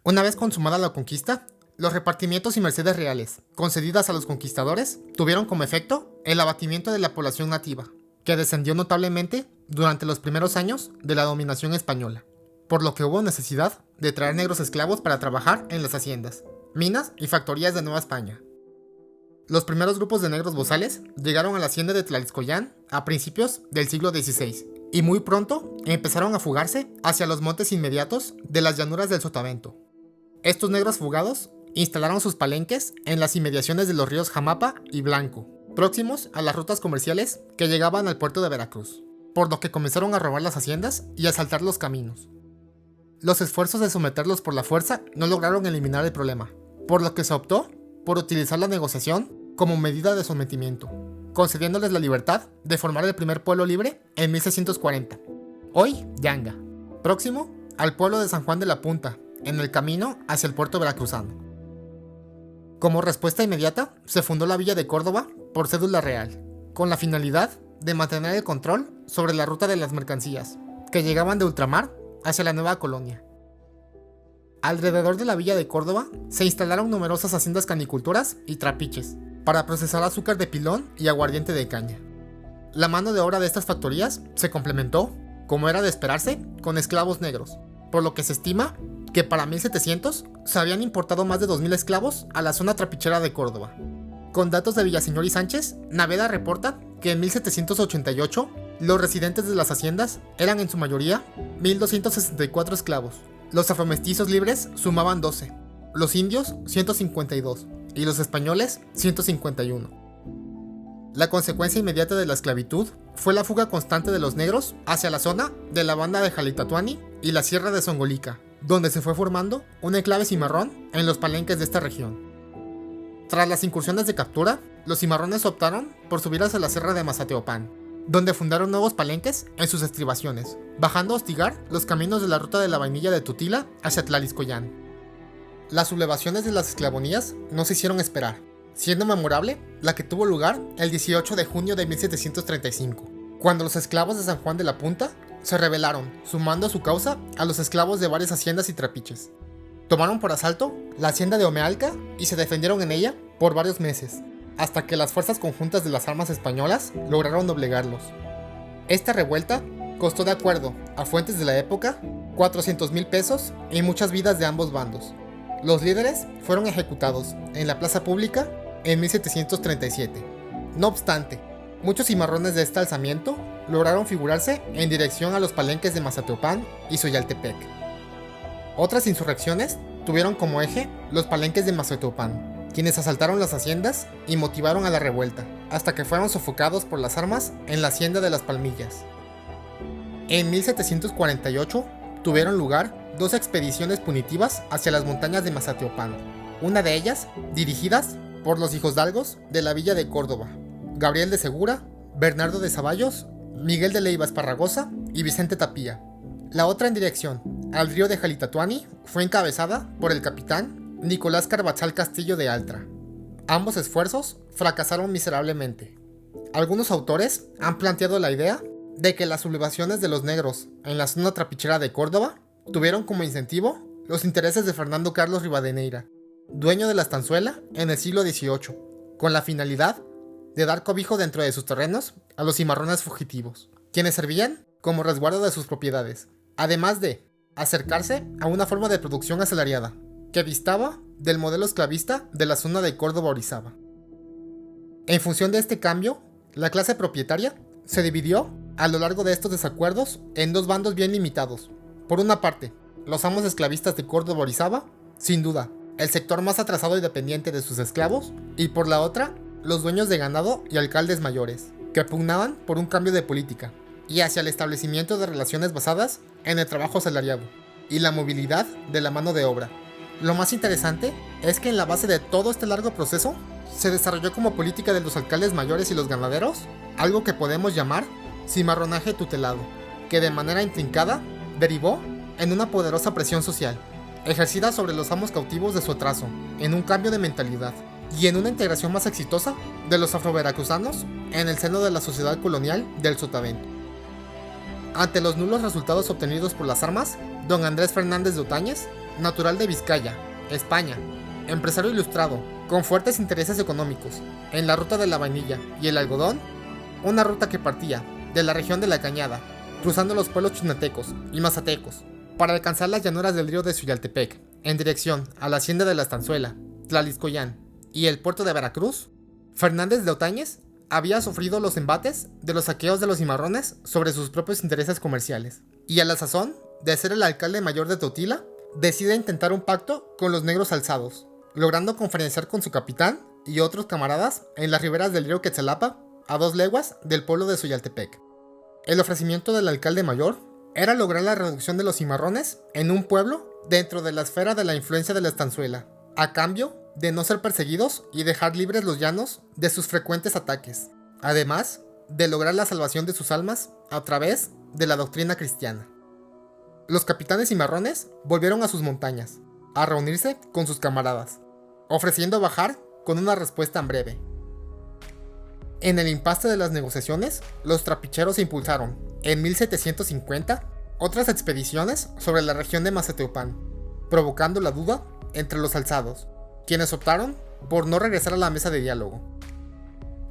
Una vez consumada la conquista, los repartimientos y mercedes reales, concedidas a los conquistadores, tuvieron como efecto el abatimiento de la población nativa, que descendió notablemente durante los primeros años de la dominación española, por lo que hubo necesidad de traer negros esclavos para trabajar en las haciendas, minas y factorías de Nueva España. Los primeros grupos de negros bozales llegaron a la hacienda de Tlaixcoyán a principios del siglo XVI, y muy pronto empezaron a fugarse hacia los montes inmediatos de las llanuras del Sotavento. Estos negros fugados instalaron sus palenques en las inmediaciones de los ríos Jamapa y Blanco, próximos a las rutas comerciales que llegaban al puerto de Veracruz, por lo que comenzaron a robar las haciendas y a asaltar los caminos. Los esfuerzos de someterlos por la fuerza no lograron eliminar el problema, por lo que se optó por utilizar la negociación como medida de sometimiento, concediéndoles la libertad de formar el primer pueblo libre en 1640, hoy Yanga, próximo al pueblo de San Juan de la Punta, en el camino hacia el puerto veracruzano. Como respuesta inmediata, se fundó la villa de Córdoba por cédula real, con la finalidad de mantener el control sobre la ruta de las mercancías, que llegaban de ultramar hacia la nueva colonia. Alrededor de la villa de Córdoba se instalaron numerosas haciendas canicultoras y trapiches, para procesar azúcar de pilón y aguardiente de caña. La mano de obra de estas factorías se complementó, como era de esperarse, con esclavos negros, por lo que se estima que para 1700 se habían importado más de 2000 esclavos a la zona trapichera de Córdoba. Con datos de Villaseñor y Sánchez, Naveda reporta que en 1788 los residentes de las haciendas eran en su mayoría 1264 esclavos. Los afromestizos libres sumaban 12, los indios 152 y los españoles 151. La consecuencia inmediata de la esclavitud fue la fuga constante de los negros hacia la zona de la banda de Jaliltatuani y la sierra de Zongolica, donde se fue formando un enclave cimarrón en los palenques de esta región. Tras las incursiones de captura, los cimarrones optaron por subir hacia la sierra de Mazateopán, donde fundaron nuevos palenques en sus estribaciones, bajando a hostigar los caminos de la ruta de la vainilla de Tutila hacia Tlaixcoyán. Las sublevaciones de las esclavonías no se hicieron esperar, siendo memorable la que tuvo lugar el 18 de junio de 1735, cuando los esclavos de San Juan de la Punta se rebelaron, sumando a su causa a los esclavos de varias haciendas y trapiches. Tomaron por asalto la hacienda de Omealca y se defendieron en ella por varios meses, hasta que las fuerzas conjuntas de las armas españolas lograron doblegarlos. Esta revuelta costó, de acuerdo a fuentes de la época, 400,000 pesos y muchas vidas de ambos bandos. Los líderes fueron ejecutados en la plaza pública en 1737. No obstante, muchos cimarrones de este alzamiento lograron figurarse en dirección a los palenques de Mazateopán y Soyaltepec. Otras insurrecciones tuvieron como eje los palenques de Mazateopán, quienes asaltaron las haciendas y motivaron a la revuelta, hasta que fueron sofocados por las armas en la hacienda de las Palmillas. En 1748 tuvieron lugar dos expediciones punitivas hacia las montañas de Mazateopán, una de ellas dirigidas por los hijosdalgos de la villa de Córdoba, Gabriel de Segura, Bernardo de Zavallos, Miguel de Leiva Esparragosa y Vicente Tapía. La otra en dirección al río de Jaliltatuani fue encabezada por el capitán Nicolás Carbachal Castillo de Altra. Ambos esfuerzos fracasaron miserablemente. Algunos autores han planteado la idea de que las sublevaciones de los negros en la zona trapichera de Córdoba tuvieron como incentivo los intereses de Fernando Carlos Rivadeneira, dueño de la estanzuela en el siglo XVIII, con la finalidad de dar cobijo dentro de sus terrenos a los cimarrones fugitivos, quienes servían como resguardo de sus propiedades, además de acercarse a una forma de producción asalariada, que distaba del modelo esclavista de la zona de Córdoba-Orizaba. En función de este cambio, la clase propietaria se dividió a lo largo de estos desacuerdos en dos bandos bien limitados. Por una parte, los amos esclavistas de Córdoba-Orizaba, sin duda, el sector más atrasado y dependiente de sus esclavos, y por la otra, los dueños de ganado y alcaldes mayores, que pugnaban por un cambio de política, y hacia el establecimiento de relaciones basadas en el trabajo asalariado y la movilidad de la mano de obra. Lo más interesante es que en la base de todo este largo proceso se desarrolló como política de los alcaldes mayores y los ganaderos algo que podemos llamar cimarronaje tutelado, que de manera intrincada derivó en una poderosa presión social, ejercida sobre los amos cautivos de su atraso, en un cambio de mentalidad y en una integración más exitosa de los afroveracruzanos en el seno de la sociedad colonial del Sotavento. Ante los nulos resultados obtenidos por las armas, don Andrés Fernández de Otañez, natural de Vizcaya, España, empresario ilustrado, con fuertes intereses económicos, en la ruta de la vainilla y el algodón, una ruta que partía de la región de la Cañada, cruzando los pueblos chinantecos y mazatecos, para alcanzar las llanuras del río de Suyaltepec, en dirección a la hacienda de la Estanzuela, Tlaliscoyán y el puerto de Veracruz. Fernández de Otañez había sufrido los embates de los saqueos de los cimarrones sobre sus propios intereses comerciales, y a la sazón de ser el alcalde mayor de Totila, decide intentar un pacto con los negros alzados, logrando conferenciar con su capitán y otros camaradas en las riberas del río Quetzalapa, a 2 leguas del pueblo de Suyaltepec. El ofrecimiento del alcalde mayor era lograr la reducción de los cimarrones en un pueblo dentro de la esfera de la influencia de la Estanzuela, a cambio de no ser perseguidos y dejar libres los llanos de sus frecuentes ataques, además de lograr la salvación de sus almas a través de la doctrina cristiana. Los capitanes cimarrones volvieron a sus montañas, a reunirse con sus camaradas, ofreciendo bajar con una respuesta en breve. En el impasse de las negociaciones, los trapicheros impulsaron, en 1750, otras expediciones sobre la región de Mazateopán, provocando la duda entre los alzados, quienes optaron por no regresar a la mesa de diálogo.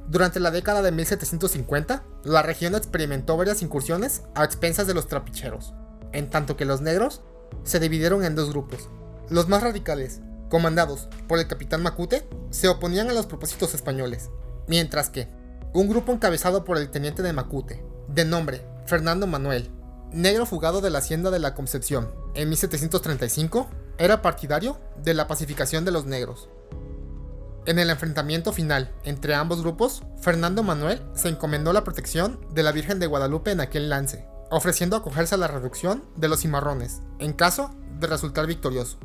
Durante la década de 1750, la región experimentó varias incursiones a expensas de los trapicheros, en tanto que los negros se dividieron en 2 grupos. Los más radicales, comandados por el capitán Macute, se oponían a los propósitos españoles, mientras que un grupo encabezado por el teniente de Macute, de nombre Fernando Manuel, negro fugado de la hacienda de la Concepción en 1735, era partidario de la pacificación de los negros. En el enfrentamiento final entre ambos grupos, Fernando Manuel se encomendó la protección de la Virgen de Guadalupe en aquel lance, ofreciendo acogerse a la reducción de los cimarrones, en caso de resultar victorioso.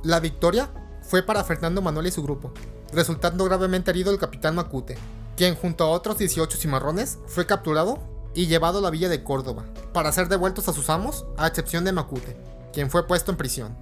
La victoria fue para Fernando Manuel y su grupo, resultando gravemente herido el capitán Macute, quien junto a otros 18 cimarrones fue capturado y llevado a la villa de Córdoba, para ser devueltos a sus amos, a excepción de Macute, quien fue puesto en prisión.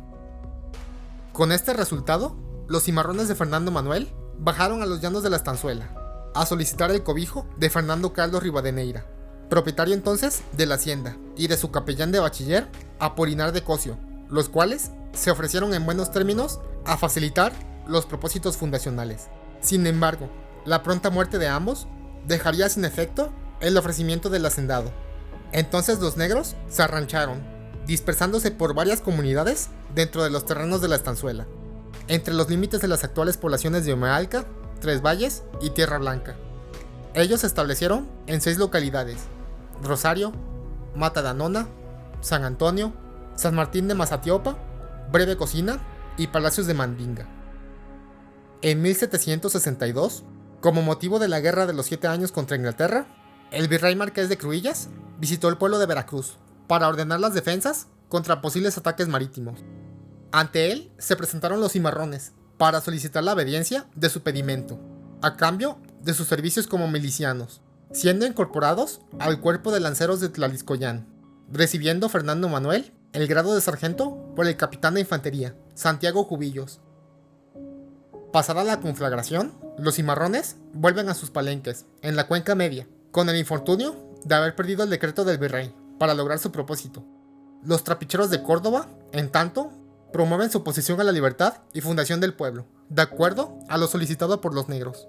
Con este resultado, los cimarrones de Fernando Manuel bajaron a los llanos de la Estanzuela, a solicitar el cobijo de Fernando Carlos Rivadeneira, propietario entonces de la hacienda, y de su capellán de bachiller, Apolinar de Cossio, los cuales se ofrecieron en buenos términos a facilitar los propósitos fundacionales. Sin embargo, la pronta muerte de ambos dejaría sin efecto el ofrecimiento del hacendado. Entonces los negros se arrancharon, dispersándose por varias comunidades dentro de los terrenos de la Estanzuela, entre los límites de las actuales poblaciones de Omealca, Tres Valles y Tierra Blanca. Ellos se establecieron en 6 localidades: Rosario, Mata de Anona, San Antonio, San Martín de Mazatiopa, Breve Cocina y Palacios de Mandinga. En 1762, como motivo de la guerra de los 7 años contra Inglaterra, el virrey Marqués de Cruillas visitó el pueblo de Veracruz para ordenar las defensas contra posibles ataques marítimos. Ante él se presentaron los cimarrones para solicitar la obediencia de su pedimento, a cambio de sus servicios como milicianos, siendo incorporados al cuerpo de lanceros de Tlaliscoyán, recibiendo Fernando Manuel el grado de sargento por el capitán de infantería, Santiago Cubillos. Pasada la conflagración, los cimarrones vuelven a sus palenques, en la Cuenca Media, con el infortunio de haber perdido el decreto del virrey para lograr su propósito. Los trapicheros de Córdoba, en tanto, promueven su oposición a la libertad y fundación del pueblo, de acuerdo a lo solicitado por los negros.